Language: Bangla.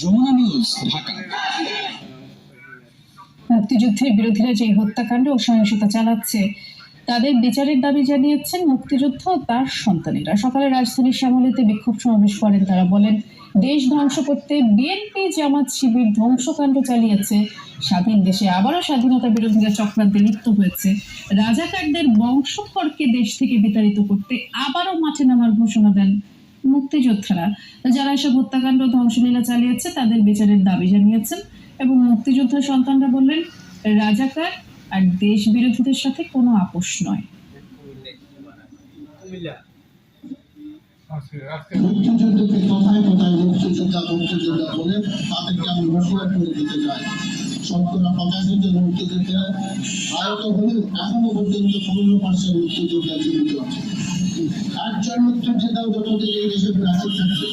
যমুনা নিউজ, ঢাকা। মুক্তিযুদ্ধের বিরোধীরা যে হত্যাকাণ্ড ও সহিংসতা চালাচ্ছে তাদের বিচারের দাবি জানিয়েছেন মুক্তিযুদ্ধ ও তার সন্তানেরা। সকালে রাজধানীর শ্যামলীতে বিক্ষোভ সমাবেশ করেন তারা। বলেন, দেশ ধ্বংস করতে বিএনপি জামাত শিবির ধ্বংসকাণ্ড চালিয়েছে, স্বাধীন দেশে আবারও স্বাধীনতা বিরোধীরা চক্রান্তে লিপ্ত হয়েছে। রাজাকারদের বংশধরকে দেশ থেকে বিতাড়িত করতে আবারও মাঠে নামার ঘোষণা দেন মুক্তিযোদ্ধারা। যারা এসব হত্যাকাণ্ড ধ্বংসলীলা চালিয়েছে তাদের বিচারের দাবি জানিয়েছেন এবং মুক্তিযোদ্ধার সন্তানরা বললেন, রাজাকার আর দেশ বিরোধীদের সাথে কোনো আপোষ নয়। মুক্তিযুদ্ধকে কথায় কথায় মুক্তিযোদ্ধা বলে তাদেরকে আমি ঘোষণা করে দিতে চাই। শতকরা 85 জন মুক্তিযোদ্ধা আহত হলেও এখনো পর্যন্ত 15% মুক্তিযোদ্ধা জীবিত আছে। একজন মুক্তিযোদ্ধাও যতদিন এই দেশে বেঁচে থাকবে